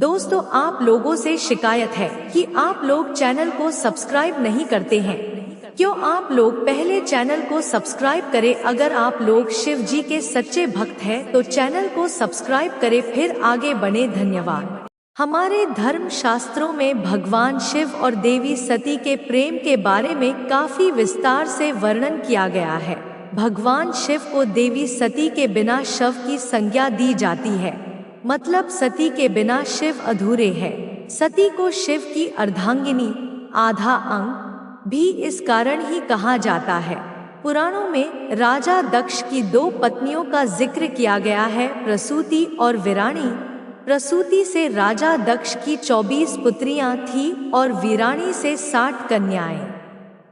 दोस्तों, आप लोगों से शिकायत है कि आप लोग चैनल को सब्सक्राइब नहीं करते हैं। क्यों आप लोग पहले चैनल को सब्सक्राइब करें। अगर आप लोग शिव जी के सच्चे भक्त हैं तो चैनल को सब्सक्राइब करें, फिर आगे बढ़े। धन्यवाद। हमारे धर्म शास्त्रों में भगवान शिव और देवी सती के प्रेम के बारे में काफी विस्तार से वर्णन किया गया है। भगवान शिव को देवी सती के बिना शव की संज्ञा दी जाती है, मतलब सती के बिना शिव अधूरे हैं। सती को शिव की अर्धांगिनी, आधा अंग भी इस कारण ही कहा जाता है। पुराणों में राजा दक्ष की दो पत्नियों का जिक्र किया गया है, प्रसूति और वीराणी। प्रसूति से राजा दक्ष की 24 पुत्रियां थीं और वीराणी से 60 कन्याएं।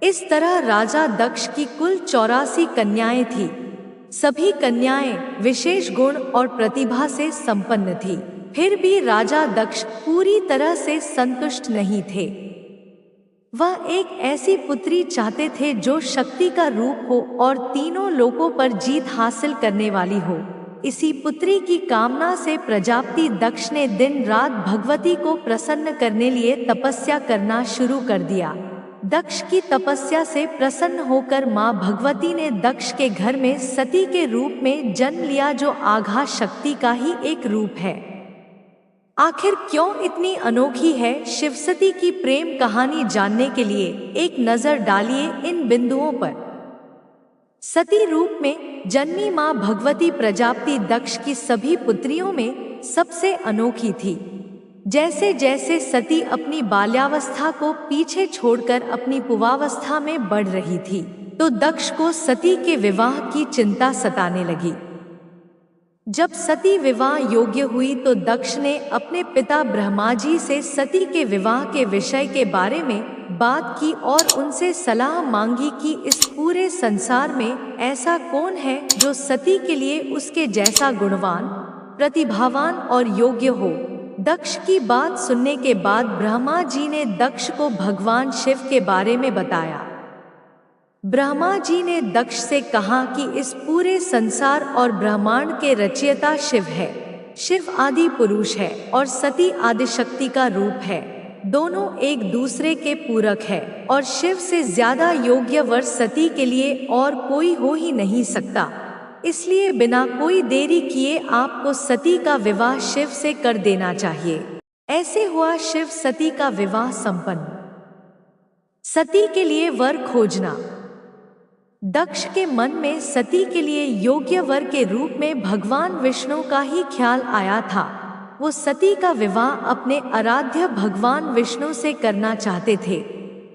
इस तरह राजा दक्ष की कुल 84 कन्याएं थीं। सभी कन्याएं विशेष गुण और प्रतिभा से संपन्न थी। फिर भी राजा दक्ष पूरी तरह से संतुष्ट नहीं थे। वह एक ऐसी पुत्री चाहते थे जो शक्ति का रूप हो और तीनों लोकों पर जीत हासिल करने वाली हो। इसी पुत्री की कामना से प्रजापति दक्ष ने दिन रात भगवती को प्रसन्न करने लिए तपस्या करना शुरू कर दिया। दक्ष की तपस्या से प्रसन्न होकर मां भगवती ने दक्ष के घर में सती के रूप में जन्म लिया, जो आघा शक्ति का ही एक रूप है। आखिर क्यों इतनी अनोखी है शिव सती की प्रेम कहानी जानने के लिए एक नजर डालिए इन बिंदुओं पर। सती रूप में जन्मी मां भगवती प्रजापति दक्ष की सभी पुत्रियों में सबसे अनोखी थी। जैसे जैसे सती अपनी बाल्यावस्था को पीछे छोड़कर अपनी पुवावस्था में बढ़ रही थी, तो दक्ष को सती के विवाह की चिंता सताने लगी। जब सती विवाह योग्य हुई तो दक्ष ने अपने पिता ब्रह्मा जी से सती के विवाह के विषय के बारे में बात की और उनसे सलाह मांगी कि इस पूरे संसार में ऐसा कौन है जो सती के लिए उसके जैसा गुणवान, प्रतिभावान और योग्य हो। दक्ष की बात सुनने के बाद ब्रह्मा जी ने दक्ष को भगवान शिव के बारे में बताया। ब्रह्मा जी ने दक्ष से कहा कि इस पूरे संसार और ब्रह्मांड के रचयिता शिव है। शिव आदि पुरुष है और सती आदिशक्ति का रूप है। दोनों एक दूसरे के पूरक है और शिव से ज्यादा योग्य वर सती के लिए और कोई हो ही नहीं सकता। इसलिए बिना कोई देरी किए आपको सती का विवाह शिव से कर देना चाहिए। ऐसे हुआ शिव सती का विवाह संपन्न। सती के लिए वर खोजना। दक्ष के मन में सती के लिए योग्य वर के रूप में भगवान विष्णु का ही ख्याल आया था। वो सती का विवाह अपने आराध्य भगवान विष्णु से करना चाहते थे।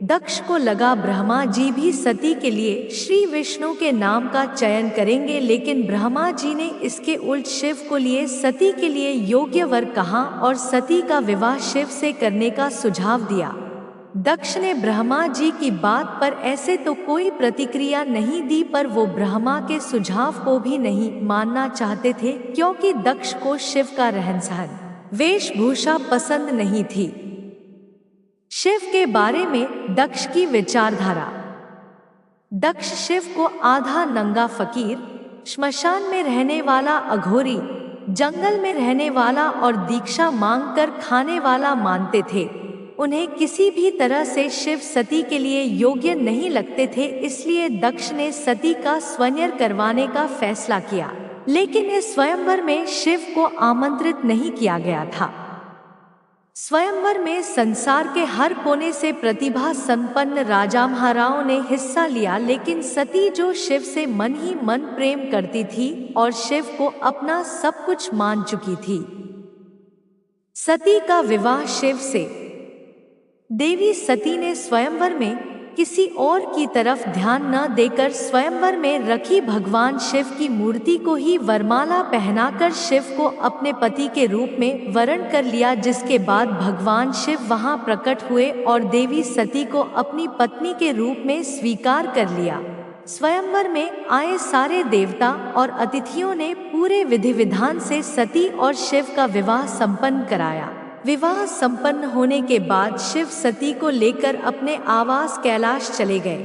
दक्ष को लगा ब्रह्मा जी भी सती के लिए श्री विष्णु के नाम का चयन करेंगे, लेकिन ब्रह्मा जी ने इसके उल्ट शिव को लिए सती के लिए योग्य वर कहा और सती का विवाह शिव से करने का सुझाव दिया। दक्ष ने ब्रह्मा जी की बात पर ऐसे तो कोई प्रतिक्रिया नहीं दी, पर वो ब्रह्मा के सुझाव को भी नहीं मानना चाहते थे, क्योंकि दक्ष को शिव का रहन सहन, वेशभूषा पसंद नहीं थी। शिव के बारे में दक्ष की विचारधारा। दक्ष शिव को आधा नंगा फकीर, श्मशान में रहने वाला अघोरी, जंगल में रहने वाला और दीक्षा मांगकर खाने वाला मानते थे। उन्हें किसी भी तरह से शिव सती के लिए योग्य नहीं लगते थे। इसलिए दक्ष ने सती का स्वयंवर करवाने का फैसला किया, लेकिन इस स्वयंवर में शिव को आमंत्रित नहीं किया गया था। स्वयंवर में संसार के हर कोने से प्रतिभा संपन्न राजा महाराओं ने हिस्सा लिया, लेकिन सती जो शिव से मन ही मन प्रेम करती थी और शिव को अपना सब कुछ मान चुकी थी। सती का विवाह शिव से। देवी सती ने स्वयंवर में किसी और की तरफ ध्यान न देकर स्वयंवर में रखी भगवान शिव की मूर्ति को ही वरमाला पहनाकर शिव को अपने पति के रूप में वरण कर लिया, जिसके बाद भगवान शिव वहां प्रकट हुए और देवी सती को अपनी पत्नी के रूप में स्वीकार कर लिया। स्वयंवर में आए सारे देवता और अतिथियों ने पूरे विधि विधान से सती और शिव का विवाह संपन्न कराया। विवाह संपन्न होने के बाद शिव सती को लेकर अपने आवास कैलाश चले गए।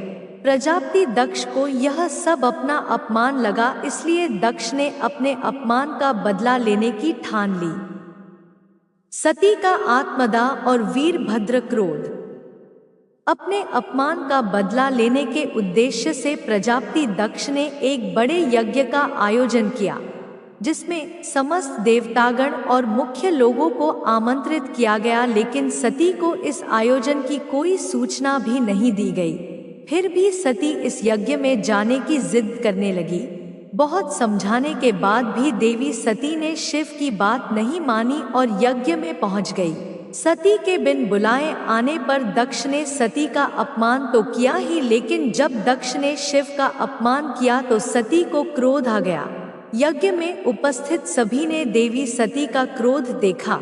प्रजापति दक्ष को यह सब अपना अपमान लगा, इसलिए दक्ष ने अपने अपमान का बदला लेने की ठान ली। सती का आत्मदाह और वीरभद्र क्रोध। अपने अपमान का बदला लेने के उद्देश्य से प्रजापति दक्ष ने एक बड़े यज्ञ का आयोजन किया, जिसमें समस्त देवतागण और मुख्य लोगों को आमंत्रित किया गया, लेकिन सती को इस आयोजन की कोई सूचना भी नहीं दी गई। फिर भी सती इस यज्ञ में जाने की जिद करने लगी। बहुत समझाने के बाद भी देवी सती ने शिव की बात नहीं मानी और यज्ञ में पहुंच गई। सती के बिन बुलाए आने पर दक्ष ने सती का अपमान तो किया ही, लेकिन जब दक्ष ने शिव का अपमान किया तो सती को क्रोध आ गया। यज्ञ में उपस्थित सभी ने देवी सती का क्रोध देखा।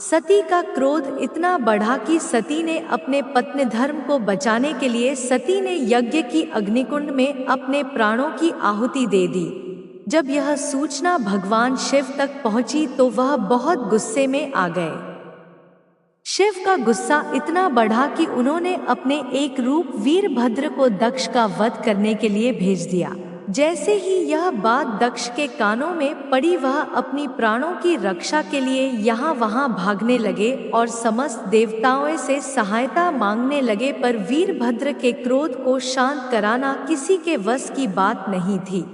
सती का क्रोध इतना बढ़ा कि सती ने अपने पत्नी धर्म को बचाने के लिए सती ने यज्ञ की अग्निकुंड में अपने प्राणों की आहुति दे दी। जब यह सूचना भगवान शिव तक पहुंची तो वह बहुत गुस्से में आ गए। शिव का गुस्सा इतना बढ़ा कि उन्होंने अपने एक रूप वीरभद्र को दक्ष का वध करने के लिए भेज दिया। जैसे ही यह बात दक्ष के कानों में पड़ी, वह अपनी प्राणों की रक्षा के लिए यहाँ वहाँ भागने लगे और समस्त देवताओं से सहायता मांगने लगे, पर वीरभद्र के क्रोध को शांत कराना किसी के वश की बात नहीं थी।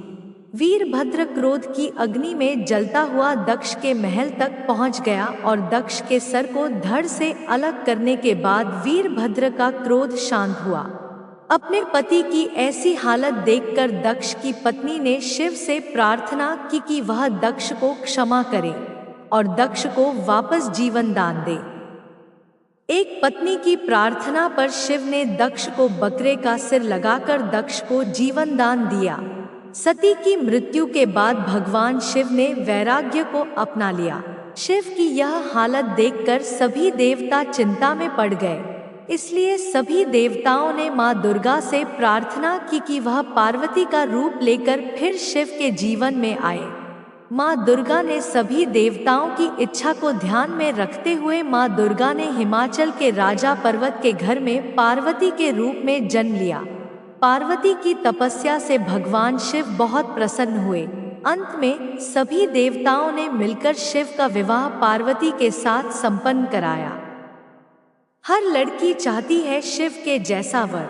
वीरभद्र क्रोध की अग्नि में जलता हुआ दक्ष के महल तक पहुंच गया और दक्ष के सर को धड़ से अलग करने के बाद वीरभद्र का क्रोध शांत हुआ। अपने पति की ऐसी हालत देखकर दक्ष की पत्नी ने शिव से प्रार्थना की कि वह दक्ष को क्षमा करे और दक्ष को वापस जीवन दान दे। एक पत्नी की प्रार्थना पर शिव ने दक्ष को बकरे का सिर लगाकर दक्ष को जीवन दान दिया। सती की मृत्यु के बाद भगवान शिव ने वैराग्य को अपना लिया। शिव की यह हालत देखकर सभी देवता चिंता में पड़ गए, इसलिए सभी देवताओं ने मां दुर्गा से प्रार्थना की कि वह पार्वती का रूप लेकर फिर शिव के जीवन में आए। मां दुर्गा ने सभी देवताओं की इच्छा को ध्यान में रखते हुए मां दुर्गा ने हिमाचल के राजा पर्वत के घर में पार्वती के रूप में जन्म लिया। पार्वती की तपस्या से भगवान शिव बहुत प्रसन्न हुए। अंत में सभी देवताओं ने मिलकर शिव का विवाह पार्वती के साथ संपन्न कराया। हर लड़की चाहती है शिव के जैसा वर।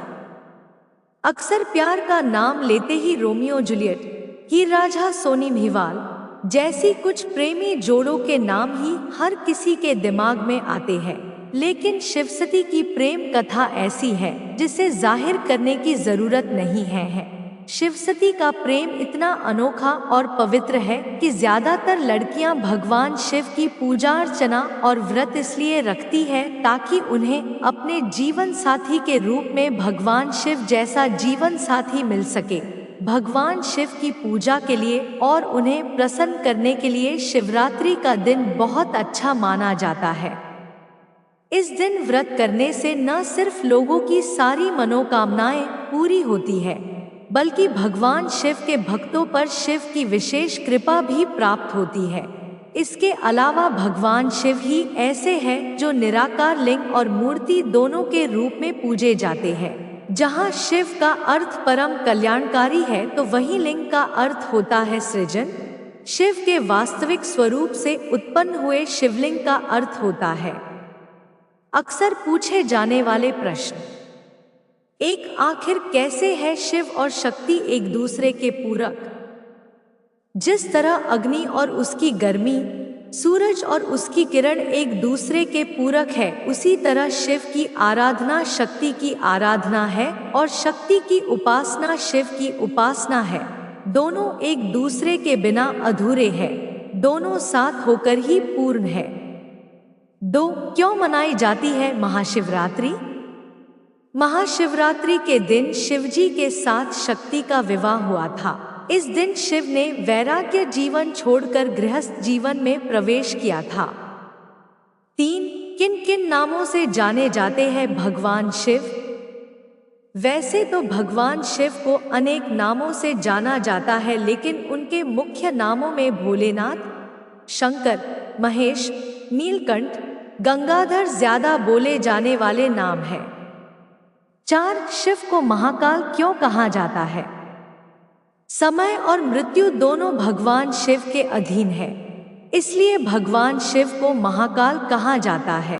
अक्सर प्यार का नाम लेते ही रोमियो जूलियट, हीर रांझा सोनी महिवाल जैसी कुछ प्रेमी जोड़ों के नाम ही हर किसी के दिमाग में आते हैं, लेकिन शिवसती की प्रेम कथा ऐसी है जिसे जाहिर करने की जरूरत नहीं है। शिवसती का प्रेम इतना अनोखा और पवित्र है कि ज्यादातर लड़कियां भगवान शिव की पूजा अर्चना और व्रत इसलिए रखती है ताकि उन्हें अपने जीवन साथी के रूप में भगवान शिव जैसा जीवन साथी मिल सके। भगवान शिव की पूजा के लिए और उन्हें प्रसन्न करने के लिए शिवरात्रि का दिन बहुत अच्छा माना जाता है। इस दिन व्रत करने से न सिर्फ लोगों की सारी मनोकामनाएं पूरी होती है, बल्कि भगवान शिव के भक्तों पर शिव की विशेष कृपा भी प्राप्त होती है। इसके अलावा भगवान शिव ही ऐसे हैं जो निराकार लिंग और मूर्ति दोनों के रूप में पूजे जाते हैं। जहाँ शिव का अर्थ परम कल्याणकारी है तो वहीं लिंग का अर्थ होता है सृजन। शिव के वास्तविक स्वरूप से उत्पन्न हुए शिवलिंग का अर्थ होता है। अक्सर पूछे जाने वाले प्रश्न। एक, आखिर कैसे है शिव और शक्ति एक दूसरे के पूरक? जिस तरह अग्नि और उसकी गर्मी, सूरज और उसकी किरण एक दूसरे के पूरक है, उसी तरह शिव की आराधना शक्ति की आराधना है और शक्ति की उपासना शिव की उपासना है। दोनों एक दूसरे के बिना अधूरे हैं, दोनों साथ होकर ही पूर्ण है। 2, क्यों मनाई जाती है महाशिवरात्रि? महाशिवरात्रि के दिन शिवजी के साथ शक्ति का विवाह हुआ था। इस दिन शिव ने वैराग्य जीवन छोड़कर गृहस्थ जीवन में प्रवेश किया था। 3, किन किन नामों से जाने जाते हैं भगवान शिव? वैसे तो भगवान शिव को अनेक नामों से जाना जाता है, लेकिन उनके मुख्य नामों में भोलेनाथ, शंकर, महेश, नीलकंठ, गंगाधर ज्यादा बोले जाने वाले नाम हैं। 4, शिव को महाकाल क्यों कहा जाता है? समय और मृत्यु दोनों भगवान शिव के अधीन है, इसलिए भगवान शिव को महाकाल कहा जाता है।